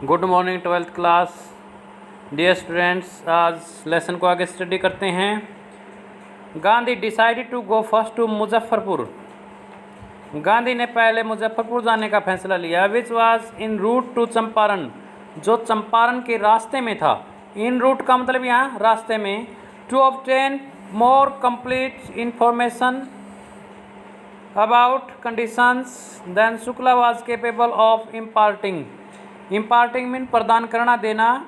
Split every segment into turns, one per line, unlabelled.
Good morning twelfth class. Dear students, आज lesson को आगे स्टडी करते हैं। Gandhi decided to go first to Muzaffarpur. Gandhi ने पहले मुजफ्फरपुर जाने का फैसला लिया। Which was in route to Champaran, जो चंपारण के रास्ते में था। इन रूट का मतलब यहाँ रास्ते में। To obtain more complete information about conditions then Shukla was capable of imparting. Imparting mean प्रदान करना, देना,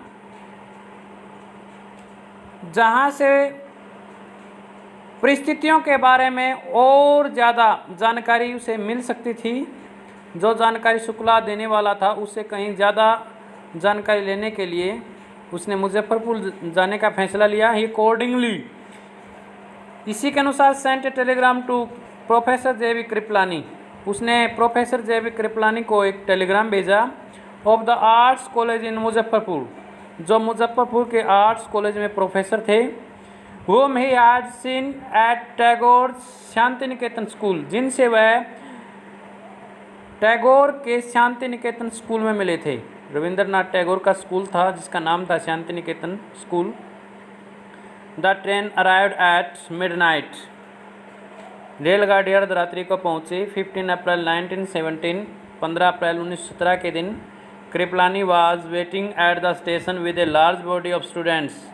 जहाँ से परिस्थितियों के बारे में और ज़्यादा जानकारी उसे मिल सकती थी। जो जानकारी शुक्ला देने वाला था उससे कहीं ज़्यादा जानकारी लेने के लिए उसने मुजफ्फरपुर जाने का फैसला लिया। ही अकॉर्डिंगली, इसी के अनुसार, sent a telegram to professor JB. Kripalani. उसने प्रोफेसर जे.बी. कृपलानी को एक टेलीग्राम भेजा। Of the arts college in Muzaffarpur, जो मुजफ्फरपुर के आर्ट्स कॉलेज में प्रोफेसर थे। whom he had seen at Tagore Shanti Niketan school, जिनसे वह टैगोर के शांति निकेतन स्कूल में मिले थे। रविंद्रनाथ टैगोर का स्कूल था जिसका नाम था शांति निकेतन school. The train arrived at midnight. रेलगाड़ी अर्धरात्रि को पहुंची। 15 अप्रैल 1917, 15 अप्रैल 1917 के दिन Kripalani was waiting at the station with a large body of students.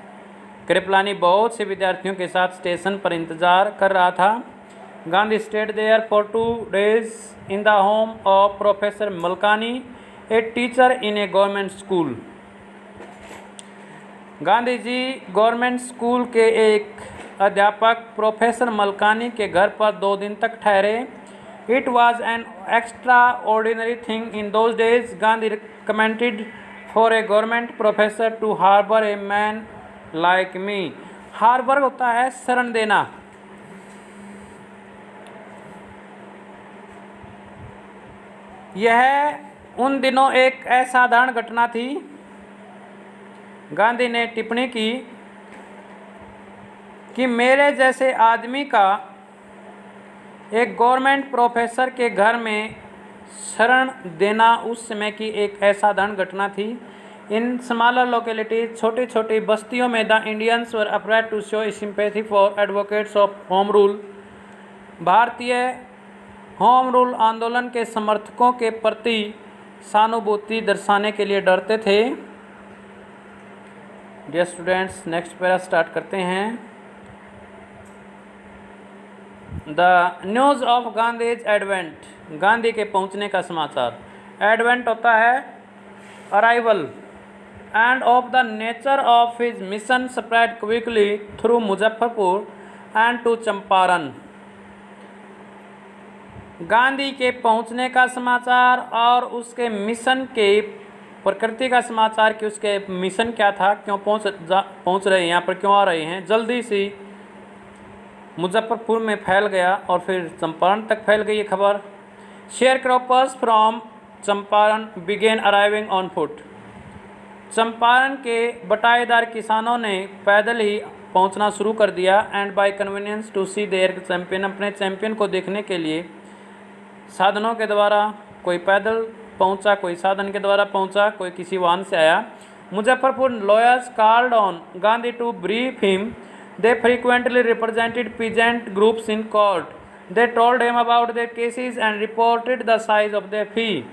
Kripalani बहुत से विद्यार्थियों के साथ स्टेशन पर इंतजार कर रहा था। Gandhi stayed there for 2 days in the home of professor Malkani, a teacher in a government school. Gandhi ji government school के एक अध्यापक प्रोफेसर मलकानी के घर पर 2 दिन तक ठहरे। It was an extraordinary thing in those days. Gandhi recommended for a government professor to harbour a man like me. Harbour होता है शरण देना। यह उन दिनों एक असाधारण घटना थी। गांधी ने टिप्पणी की कि मेरे जैसे आदमी का एक गवर्नमेंट प्रोफेसर के घर में शरण देना उस समय की एक असाधारण घटना थी। इन स्मॉलर लोकेलिटीज, छोटी छोटी बस्तियों में, the Indians were afraid to show sympathy for advocates of home rule. भारतीय होम रूल आंदोलन के समर्थकों के प्रति सहानुभूति दर्शाने के लिए डरते थे। Dear students, next para start करते हैं। The news of Gandhi's advent, Gandhi के पहुंचने का समाचार। एडवेंट होता है arrival. And of the nature of his mission spread quickly through Muzaffarpur and to Champaran. Gandhi के पहुंचने का समाचार और उसके मिशन के प्रकृति का समाचार कि उसके मिशन क्या था, क्यों पहुंच रहे हैं, यहाँ पर क्यों आ रहे हैं, जल्दी से मुजफ्फरपुर में फैल गया और फिर चंपारण तक फैल गई ये खबर। Sharecroppers from Champaran began arriving on foot. Champaran के बटाईदार किसानों ने पैदल ही पहुंचना शुरू कर दिया। And by conveyance to see their champion, अपने चैंपियन को देखने के लिए साधनों के द्वारा, कोई पैदल पहुंचा, कोई साधन के द्वारा पहुंचा, कोई किसी वाहन से आया। Muzaffarpur lawyers called on Gandhi to brief him. They frequently represented peasant groups in court. They told him about their cases and reported the size of their fee.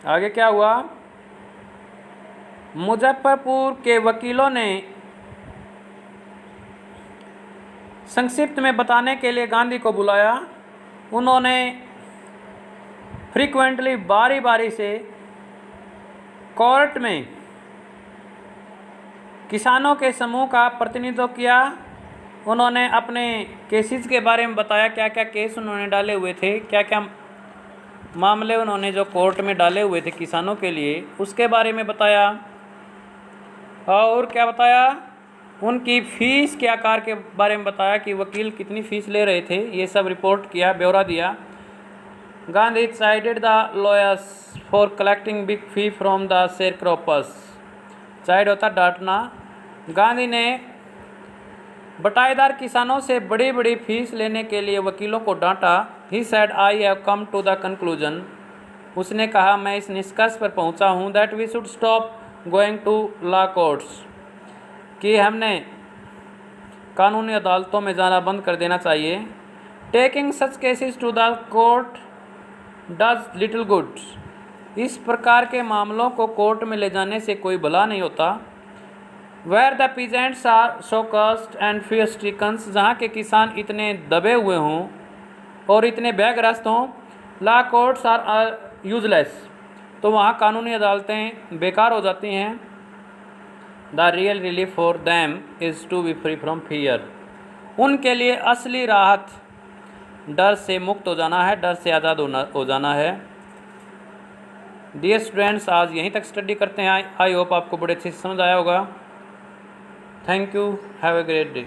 आगे क्या हुआ? मुजफ्फरपुर के वकीलों ने संक्षिप्त में बताने के लिए गांधी को बुलाया। उन्होंने फ्रीक्वेंटली, बारी बारी से कोर्ट में किसानों के समूह का प्रतिनिधित्व किया। उन्होंने अपने केसेस के बारे में बताया, क्या क्या केस उन्होंने डाले हुए थे, क्या क्या मामले उन्होंने जो कोर्ट में डाले हुए थे किसानों के लिए, उसके बारे में बताया। और क्या बताया? उनकी फ़ीस के आकार के बारे में बताया कि वकील कितनी फ़ीस ले रहे थे, ये सब रिपोर्ट किया, ब्यौरा दिया। Gandhi chided the lawyers for collecting big fee from the sharecroppers. Chide होता डांटना। गांधी ने बटाईदार किसानों से बड़ी बड़ी फीस लेने के लिए वकीलों को डांटा। He said I have come to the conclusion उसने कहा, मैं इस निष्कर्ष पर पहुंचा हूं that we should stop going to law courts, कि हमने कानूनी अदालतों में जाना बंद कर देना चाहिए। Taking such cases to the court does little good, इस प्रकार के मामलों को कोर्ट में ले जाने से कोई भला नहीं होता। Where the peasants are so cursed and fear strickens, जहाँ के किसान इतने दबे हुए हों और इतने भयग्रस्त हों, लॉ कोर्ट्स आर यूजलेस, तो वहाँ कानूनी अदालतें बेकार हो जाती हैं। The real relief for them is to be free from fear, उनके लिए असली राहत डर से मुक्त हो जाना है, डर से आज़ाद हो जाना है। डियर स्टूडेंट्स, आज यहीं तक स्टडी करते हैं। आई होप आपको बड़े अच्छे से समझ आया होगा। Thank you, have a great day.